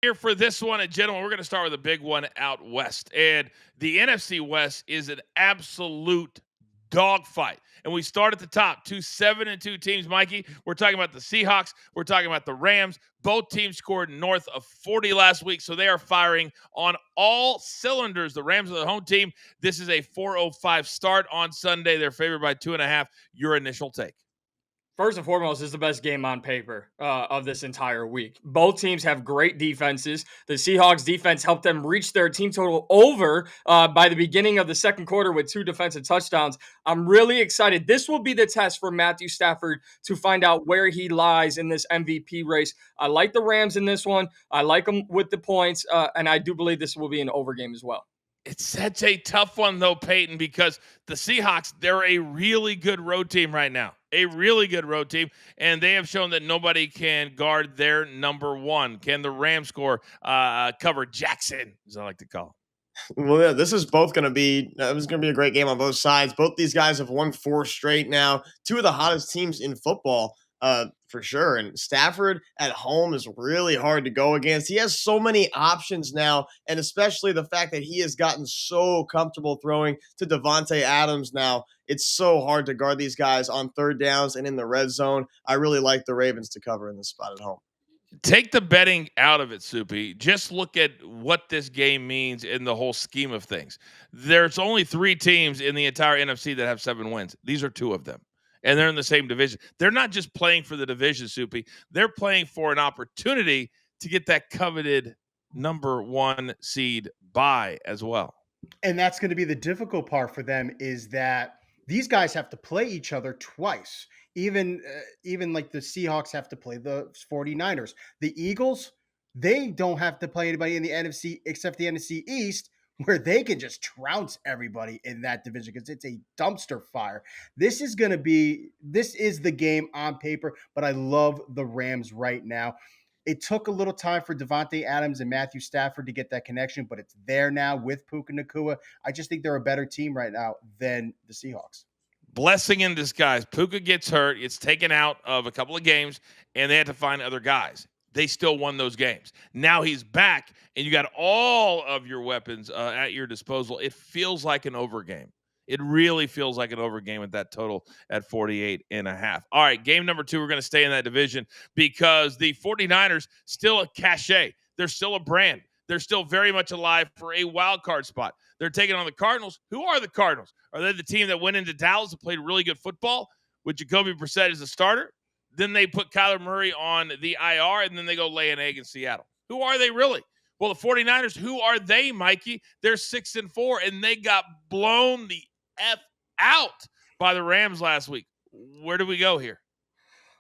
Here for this one, and gentlemen, we're going to start with a big one out west. And the NFC West is an absolute dogfight. And we start at the top, 7-2 teams. Mikey, we're talking about the Seahawks. We're talking about the Rams. Both teams scored north of 40 last week, so they are firing on all cylinders. The Rams are the home team. This is a 4:05 start on Sunday. They're favored by 2.5. Your initial take? First and foremost, is the best game on paper of this entire week. Both teams have great defenses. The Seahawks defense helped them reach their team total over by the beginning of the second quarter with 2 defensive touchdowns. I'm really excited. This will be the test for Matthew Stafford to find out where he lies in this MVP race. I like the Rams in this one. I like them with the points, and I do believe this will be an over game as well. It's such a tough one, though, Peyton, because the Seahawks, they're a really good road team right now. A really good road team, and they have shown that nobody can guard their number one. Can the Rams score cover Jackson, as I like to call him? Well, yeah, this is both going to be a great game on both sides. Both these guys have won 4 straight now. 2 of the hottest teams in football, for sure. And Stafford at home is really hard to go against. He has so many options now, and especially the fact that he has gotten so comfortable throwing to Devontae Adams now. It's so hard to guard these guys on third downs and in the red zone. I really like the Ravens to cover in this spot at home. Take the betting out of it, Soupy. Just look at what this game means in the whole scheme of things. There's only 3 teams in the entire NFC that have 7 wins. These are 2 of them, and they're in the same division. They're not just playing for the division, Soupy. They're playing for an opportunity to get that coveted number 1 seed bye as well. And that's going to be the difficult part for them, is that these guys have to play each other twice. Even like the Seahawks have to play the 49ers. The Eagles, they don't have to play anybody in the NFC except the NFC East, where they can just trounce everybody in that division because it's a dumpster fire. This is the game on paper, but I love the Rams right now. It took a little time for Devontae Adams and Matthew Stafford to get that connection, but it's there now with Puka Nacua. I just think they're a better team right now than the Seahawks. Blessing in disguise. Puka gets hurt. It's taken out of a couple of games, and they had to find other guys. They still won those games. Now he's back, and you got all of your weapons at your disposal. It feels like an over game. It really feels like an over game at that total at 48.5. All right, game number 2, we're going to stay in that division because the 49ers still a cachet. They're still a brand. They're still very much alive for a wild card spot. They're taking on the Cardinals. Who are the Cardinals? Are they the team that went into Dallas and played really good football with Jacoby Brissett as a starter? Then they put Kyler Murray on the IR, and then they go lay an egg in Seattle. Who are they really? Well, the 49ers, who are they, Mikey? They're 6-4, and they got blown the F out by the Rams last week. Where do we go here?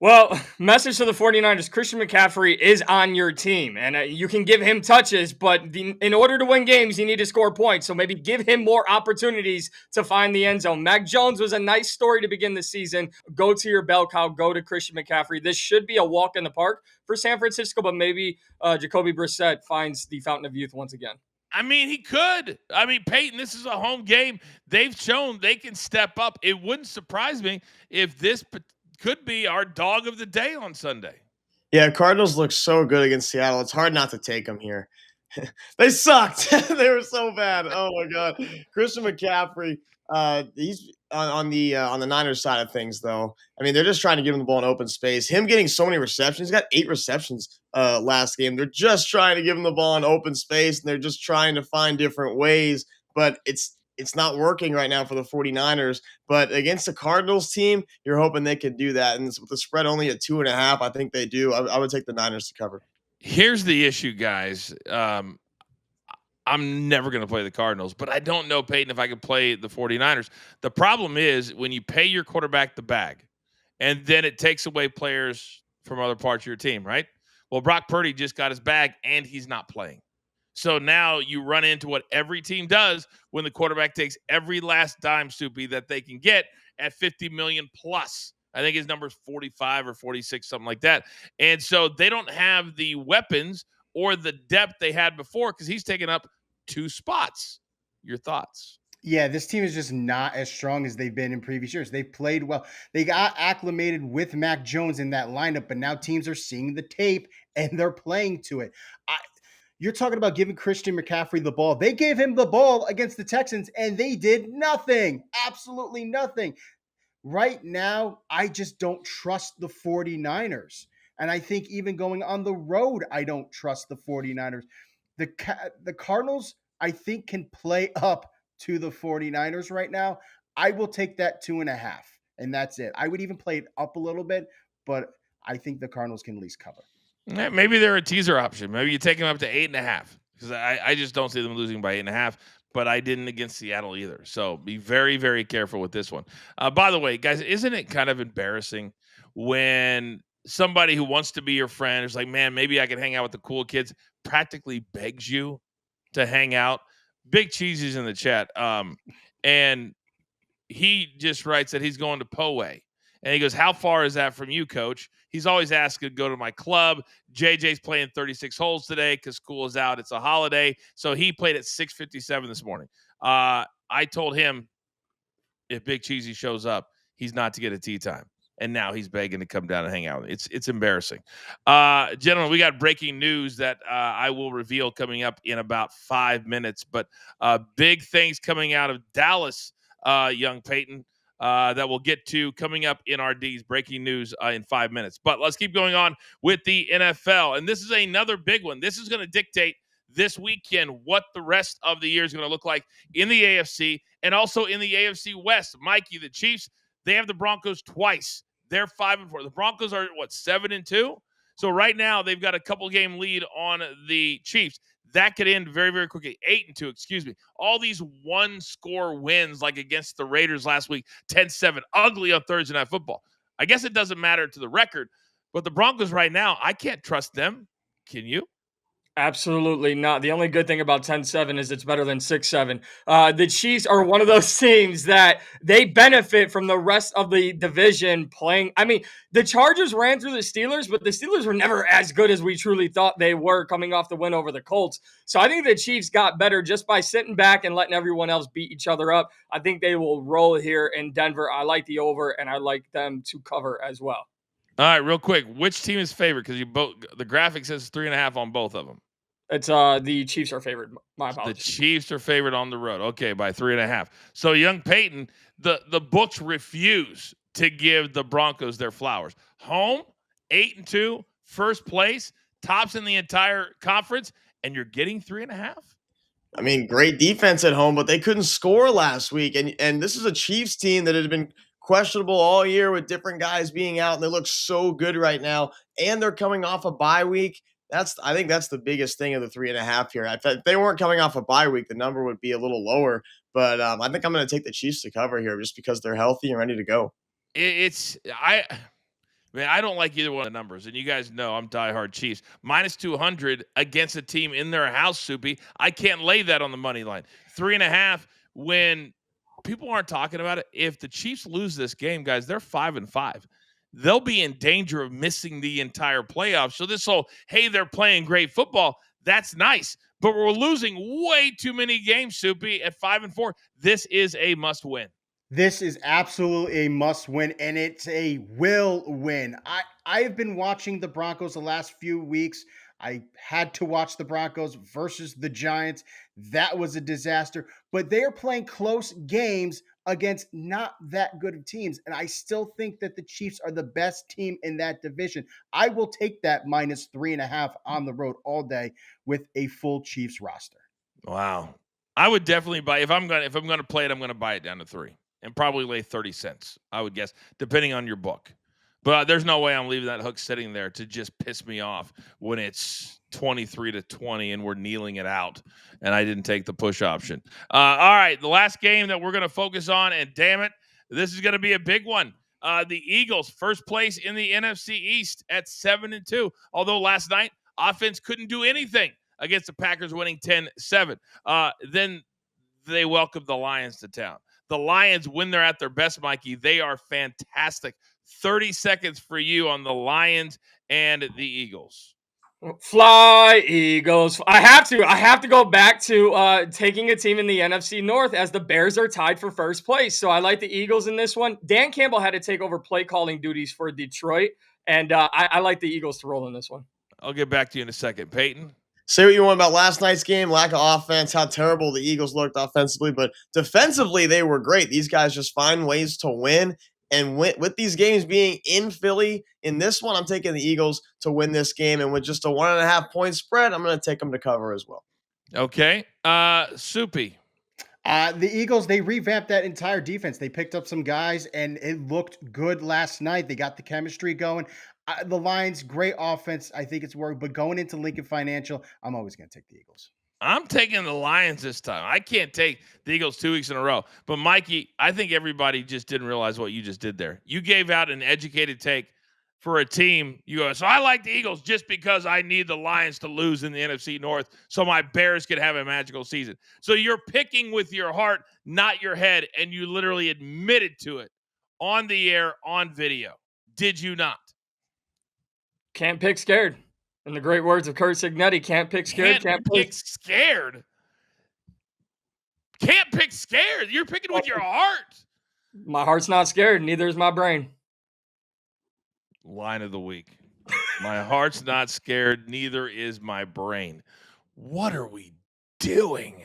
Well, message to the 49ers, Christian McCaffrey is on your team, and you can give him touches, but in order to win games, you need to score points, so maybe give him more opportunities to find the end zone. Mac Jones was a nice story to begin the season. Go to your bell cow, go to Christian McCaffrey. This should be a walk in the park for San Francisco, but maybe Jacoby Brissett finds the fountain of youth once again. I mean, he could. I mean, Peyton, this is a home game. They've shown they can step up. It wouldn't surprise me if this could be our dog of the day on Sunday. Yeah, Cardinals look so good against Seattle. It's hard not to take them here. They sucked. They were so bad. Oh my God, Christian McCaffrey. He's on the Niners side of things, though. I mean, they're just trying to give him the ball in open space. Him getting so many receptions. He's got 8 receptions last game. They're just trying to give him the ball in open space, and they're just trying to find different ways. But it's not working right now for the 49ers. But against the Cardinals team, you're hoping they can do that. And with the spread only at 2.5, I think they do. I would take the Niners to cover. Here's the issue, guys. I'm never going to play the Cardinals, but I don't know, Peyton, if I could play the 49ers. The problem is when you pay your quarterback the bag, and then it takes away players from other parts of your team, right? Well, Brock Purdy just got his bag, and he's not playing. So now you run into what every team does when the quarterback takes every last dime, Soupy, that they can get at $50 million plus. I think his number is 45 or 46, something like that. And so they don't have the weapons or the depth they had before because he's taken up 2 spots. Your thoughts? Yeah, this team is just not as strong as they've been in previous years. They've played well. They got acclimated with Mac Jones in that lineup, but now teams are seeing the tape and they're playing to it. You're talking about giving Christian McCaffrey the ball. They gave him the ball against the Texans, and they did nothing. Absolutely nothing. Right now, I just don't trust the 49ers. And I think even going on the road, I don't trust the 49ers. The Cardinals, I think, can play up to the 49ers right now. I will take that 2.5, and that's it. I would even play it up a little bit, but I think the Cardinals can at least cover. Maybe they're a teaser option. Maybe you take them up to 8.5, because I just don't see them losing by 8.5. But I didn't against Seattle either. So be very, very careful with this one. By the way, guys, isn't it kind of embarrassing when somebody who wants to be your friend is like, man, maybe I can hang out with the cool kids, practically begs you to hang out? Big Cheesy's in the chat. And he just writes that he's going to Poway. And he goes, how far is that from you, coach? He's always asked to go to my club. JJ's playing 36 holes today because school is out. It's a holiday. So he played at 6:57 this morning. I told him if Big Cheesy shows up, he's not to get a tee time. And now he's begging to come down and hang out. It's embarrassing. Gentlemen, we got breaking news that I will reveal coming up in about 5 minutes. But big things coming out of Dallas, young Peyton, that we'll get to coming up in our D's breaking news in 5 minutes. But let's keep going on with the NFL. And this is another big one. This is going to dictate this weekend what the rest of the year is going to look like in the AFC and also in the AFC West. Mikey, the Chiefs, they have the Broncos twice. They're 5-4. The Broncos are, 7-2? So right now they've got a couple game lead on the Chiefs. That could end very, very quickly. 8-2, excuse me. All these one-score wins, like against the Raiders last week, 10-7, ugly on Thursday Night Football. I guess it doesn't matter to the record, but the Broncos right now, I can't trust them. Can you? Absolutely not. The only good thing about 10-7 is it's better than 6-7. The Chiefs are one of those teams that they benefit from the rest of the division playing. I mean, the Chargers ran through the Steelers, but the Steelers were never as good as we truly thought they were coming off the win over the Colts. So I think the Chiefs got better just by sitting back and letting everyone else beat each other up. I think they will roll here in Denver. I like the over, and I like them to cover as well. All right, real quick. Which team is favored? Because the graphic says 3.5 on both of them. It's the Chiefs are favored. My apologies. The Chiefs are favored on the road. Okay, by 3.5. So, young Peyton, the books refuse to give the Broncos their flowers. Home, 8-2, first place, tops in the entire conference, and you're getting 3.5. I mean, great defense at home, but they couldn't score last week. And this is a Chiefs team that had been questionable all year with different guys being out, and they look so good right now. And they're coming off a bye week. I think that's the biggest thing of the 3.5 here. If they weren't coming off a bye week, the number would be a little lower. But I think I'm going to take the Chiefs to cover here just because they're healthy and ready to go. I don't like either one of the numbers, and you guys know I'm diehard Chiefs. Minus 200 against a team in their house, Soupy. I can't lay that on the money line. 3.5 when people aren't talking about it. If the Chiefs lose this game, guys, they're 5-5. They'll be in danger of missing the entire playoffs. So this whole, hey, they're playing great football, that's nice. But we're losing way too many games, Soupy, at 5-4. This is a must win. This is absolutely a must win, and it's a will win. I've been watching the Broncos the last few weeks. I had to watch the Broncos versus the Giants. That was a disaster, but they're playing close games against not that good of teams. And I still think that the Chiefs are the best team in that division. I will take that minus 3.5 on the road all day with a full Chiefs roster. Wow. I would definitely buy if I'm gonna play it, I'm gonna buy it down to 3 and probably lay 30 cents, I would guess, depending on your book. But there's no way I'm leaving that hook sitting there to just piss me off when it's 23-20 and we're kneeling it out and I didn't take the push option. All right, the last game that we're going to focus on, and damn it, this is going to be a big one. The Eagles, first place in the NFC East at 7-2. Although last night, offense couldn't do anything against the Packers winning 10-7. Then they welcomed the Lions to town. The Lions, when they're at their best, Mikey, they are fantastic. 30 seconds for you on the Lions and the Eagles. Fly, Eagles. I have to go back to taking a team in the NFC North as the Bears are tied for first place. So I like the Eagles in this one. Dan Campbell had to take over play calling duties for Detroit, and I like the Eagles to roll in this one. I'll get back to you in a second. Peyton? say what you want about last night's game, lack of offense, how terrible the Eagles looked offensively, but defensively they were great. These guys just find ways to win. And with these games being in Philly, in this one, I'm taking the Eagles to win this game. And with just a 1.5 point spread, I'm going to take them to cover as well. Okay. Soupy. The Eagles, they revamped that entire defense. They picked up some guys, and it looked good last night. They got the chemistry going. The Lions, great offense. I think it's worked. But going into Lincoln Financial, I'm always going to take the Eagles. I'm taking the Lions this time. I can't take the Eagles 2 weeks in a row. But, Mikey, I think everybody just didn't realize what you just did there. You gave out an educated take for a team. You go, so I like the Eagles just because I need the Lions to lose in the NFC North so my Bears could have a magical season. So you're picking with your heart, not your head, and you literally admitted to it on the air, on video. Did you not? Can't pick scared. In the great words of Kurt Signetti, can't pick scared. Can't pick scared. Can't pick scared. You're picking with your heart. My heart's not scared. Neither is my brain. Line of the week. My heart's not scared. Neither is my brain. What are we doing?